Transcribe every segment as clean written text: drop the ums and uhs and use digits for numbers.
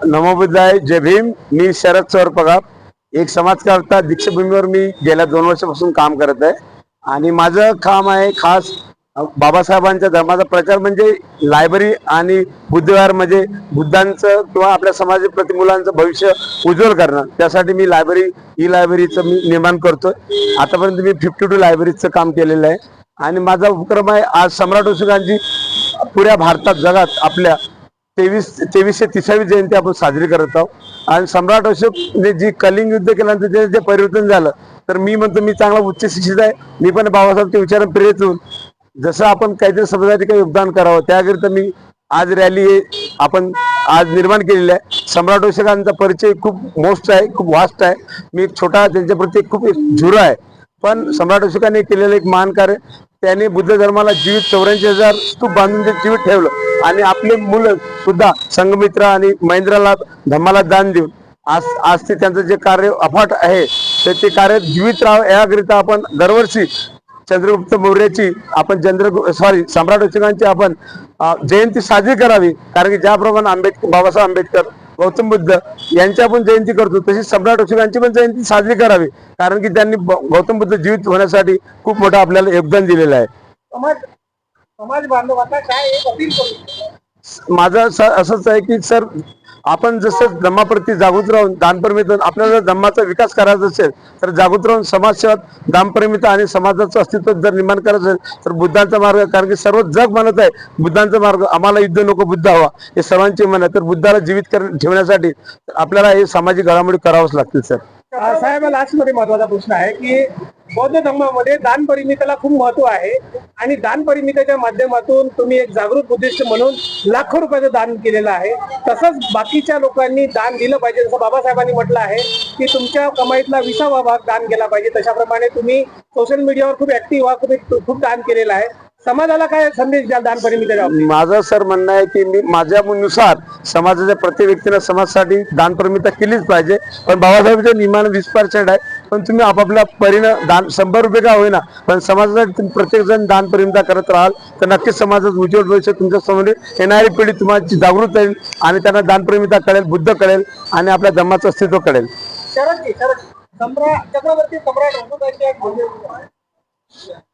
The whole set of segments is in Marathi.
नमो बुद्धाय. जय भीम. मी शरद चौर पगार, एक समाजकर्ता. दीक्षाभूमीवर मी गेल्या 2 वर्षापासून काम करत आहे आणि माझं काम आहे खास बाबासाहेबांच्या धर्माचा प्रचार म्हणजे लायब्ररी आणि बुद्धविहार म्हणजे बुद्धांचं किंवा आपल्या समाजाप्रती मुलांचं भविष्य उज्ज्वल करणं. त्यासाठी मी ई लायब्ररीचं मी निर्माण करतोय. आतापर्यंत मी 52 लायब्ररीचं काम केलेलं आहे आणि माझा उपक्रम आहे आज सम्राट अशोकांची पुऱ्या भारतात जगात आपल्या 2330वी जयंती आपण साजरी करत आहोत. आणि सम्राट अशोकने जी कलिंग युद्ध केल्यानंतर जे परिवर्तन झालं, तर मी म्हणतो मी चांगला उच्च शिक्षित आहे. मी पण बाबासाहेबच्या विचारांना प्रेरित होऊन जसं आपण काहीतरी समाजासाठी काही योगदान करावं त्याकरिता मी आज रॅली हे आपण आज निर्माण केलेली आहे. सम्राट अशोकांचा परिचय खूप मोस्ट आहे, खूप वास्ट आहे. मी एक छोटा त्यांच्याप्रती खूप एक झुरा आहे. पण सम्राट अशोकांनी केलेलं एक महान कार्य, त्याने बुद्ध धर्माला जीवित 84,000 स्तूप बांधून ते जीवित ठेवलं आणि आपले मुलं सुद्धा संघमित्र आणि महेंद्राला धम्माला दान देऊन आज ते त्यांचं जे कार्य अफाट आहे तर ते कार्य जीवित राहावं याकरिता आपण दरवर्षी चंद्रगुप्त मौर्याची आपण सम्राट अशोकांची आपण जयंती साजरी करावी. कारण की ज्याप्रमाणे बाबासाहेब आंबेडकर, गौतम बुद्ध यांची आपण जयंती करतो तशी सम्राट अशोकांची पण जयंती साजरी करावी. कारण की त्यांनी गौतम बुद्ध जीवित होण्यासाठी खूप मोठं आपल्याला योगदान दिलेलं आहे. समाज बांधवांना काय एक अपील करू? माझं असंच आहे की सर, आपण जसं धम्माप्रती जागृत राहून दानप्रमिता, आपल्याला धम्माचा विकास करायचा असेल तर जागृत राहून समाजसेवात दानप्रमिता आणि समाजाचं अस्तित्व जर निर्माण करायचं असेल तर बुद्धांचा मार्ग, कारण की सर्व जग म्हणत आहे बुद्धांचा मार्ग, आम्हाला युद्ध नको बुद्ध हवा, हे सर्वांची मन आहे. तर बुद्धाला जीवित ठेवण्यासाठी आपल्याला हे सामाजिक घडामोडी करावंच लागतील. सर साहेब, लास्ट मध्ये महत्वाचा प्रश्न आहे की बौद्ध धर्मामध्ये दानपरिमितेला खूप महत्व आहे आणि दानपरिमितेच्या माध्यमातून तुम्ही एक जागृत बुद्धिस्ट म्हणून लाखो रुपयाचं दान केलेलं आहे. तसंच बाकीच्या लोकांनी दान दिलं पाहिजे. जसं बाबासाहेबांनी म्हटलं आहे की तुमच्या कमाईतला 20वा भाग दान केला पाहिजे. तशाप्रमाणे तुम्ही सोशल मीडियावर खूप ऍक्टिव्ह व्हा, तुम्ही खूप दान केलेलं आहे. समाजाला काय संदेश द्याल दानपरिमितेच्या? माझं सर म्हणणं आहे की मी माझ्यानुसार समाजाच्या प्रत्येक व्यक्तीने समाजासाठी दानपरिमिता केलीच पाहिजे. पण बाबासाहेबांच्या नियमानं 20% आहे. पण तुम्ही आपापल्या परीनं दान 100 रुपये का होईना पण समाजासाठी प्रत्येक जण दानपरिमिता करत राहाल तर नक्कीच समाजात उज्ज्वल भविष्य तुमच्या समोर येणारी पिढी तुम्हाला जागृत राहील आणि त्यांना दानपरिमिता कळेल, बुद्ध कळेल आणि आपल्या धर्माचं अस्तित्व कळेल. चक्रवर्ती सम्राट अशोकांच्या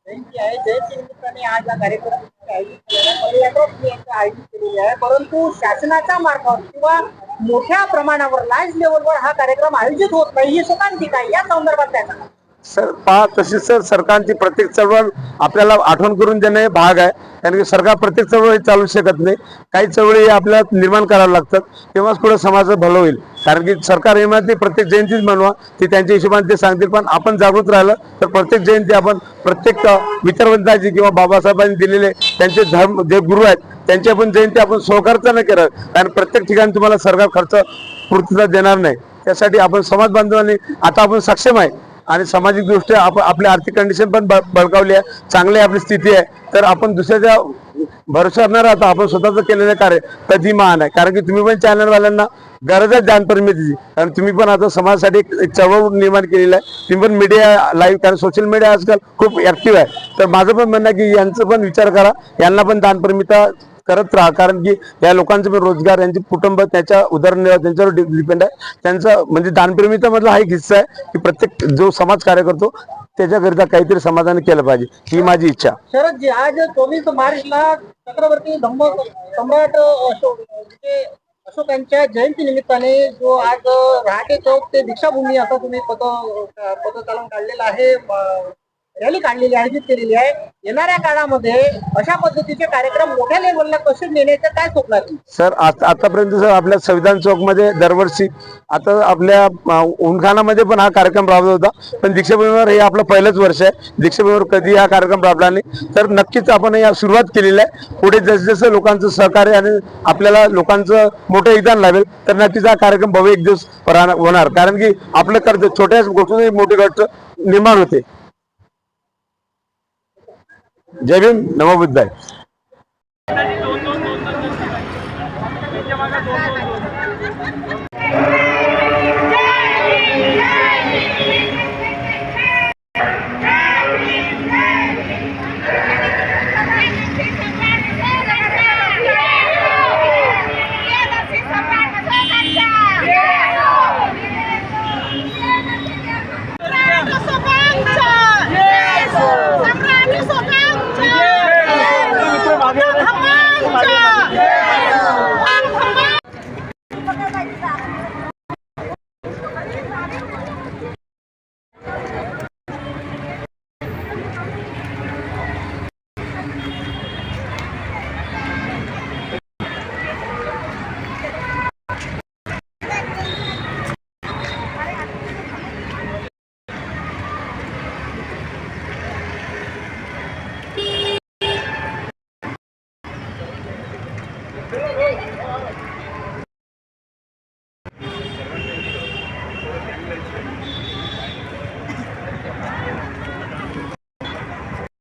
जयंती आहे. जयंती निमित्ताने आज हा कार्यक्रम आयोजित केलेली आहे. परंतु शासनाच्या मार्फत किंवा मोठ्या प्रमाणावर लार्ज लेवलवर हा कार्यक्रम आयोजित होत नाही, ही सुकांती काय? या संदर्भात काय सांगा सर? तसेच सर, सरकारची प्रत्येक चळवळ आपल्याला आठवण करून देणे हे भाग आहे. कारण की सरकार प्रत्येक चळवळी चालू शकत नाही. काही चळवळी आपल्याला निर्माण कराव्या लागतात, तेव्हाच पुढे समाजाचं भलं होईल. कारण की सरकार हे म्हणते प्रत्येक जयंतीच बनवा, ती त्यांच्या हिशोबाने ते सांगतील. पण आपण जागृत राहिलं तर प्रत्येक जयंती आपण प्रत्येक विचारवंताची किंवा बाबासाहेबांनी दिलेले त्यांचे धर्म जे गुरु आहेत त्यांची आपण जयंती आपण स्वखर्चाने करावी. कारण प्रत्येक ठिकाणी तुम्हाला सरकार खर्च पूर्तता देणार नाही. त्यासाठी आपण समाज बांधवांनी आता आपण सक्षम आहे आणि सामाजिक दृष्ट्या आपली आर्थिक कंडिशन पण बळकावली आहे, चांगली आपली स्थिती आहे. तर आपण दुसऱ्याच्या भरोसा न राहता आपण स्वतःच केलेलं कार्य कधी महान आहे. कारण की तुम्ही पण चॅनलवाल्यांना गरज आहे दानपरिमितीची. कारण तुम्ही पण आता समाजासाठी एक चळवळ निर्माण केलेला आहे. तुम्ही पण मीडिया लाईव्ह, कारण सोशल मीडिया आजकाल खूप ऍक्टिव्ह आहे. तर माझं पण म्हणणं आहे की यांचं पण विचार करा, यांना पण दानपरिमिता करत राहा. कारण की या लोकांचं पण रोजगार, यांचे कुटुंब त्याच्या उदरनिर्वाह त्यांच्यावर डिपेंड आहे. त्यांचं म्हणजे दानप्रेमिता मधला हा एक हिस्सा आहे की प्रत्येक जो समाज कार्य करतो त्याच्याकरिता काहीतरी समाजाने केलं पाहिजे, ही माझी इच्छा. शरदजी, आज 24 मार्चला चक्रवर्ती सम्राट अशोकांच्या जयंती निमित्ताने जो आज रहाटे चौक ते दीक्षाभूमी असं तुम्ही पदचालन काढलेलं आहे, रॅली काढलेली आयोजित केलेली आहे. येणाऱ्या काळामध्ये अशा पद्धतीचे कार्यक्रम मोठ्या लेवलला कसे नेण्याचं काय स्वप्न आहे सर? आतापर्यंत सर आपल्या संविधान चौक मध्ये दरवर्षी, आता आपल्या उनखानामध्ये पण हा कार्यक्रम राबवत होता. पण दीक्षाभूमीवर हे आपलं पहिलंच वर्ष आहे. दीक्षाभूमीवर कधी हा कार्यक्रम राबला नाही. तर नक्कीच आपण या सुरुवात केलेली आहे. पुढे जसं लोकांचं सहकार्य आणि आपल्याला लोकांचं मोठं योगदान लाभेल तर नक्कीच हा कार्यक्रम भव्य एक दिवस होणार. कारण की आपलं कर्ज छोट्या गोष्टीने मोठी गोष्ट निर्माण होते. जय भीम, नमो बुद्धाय.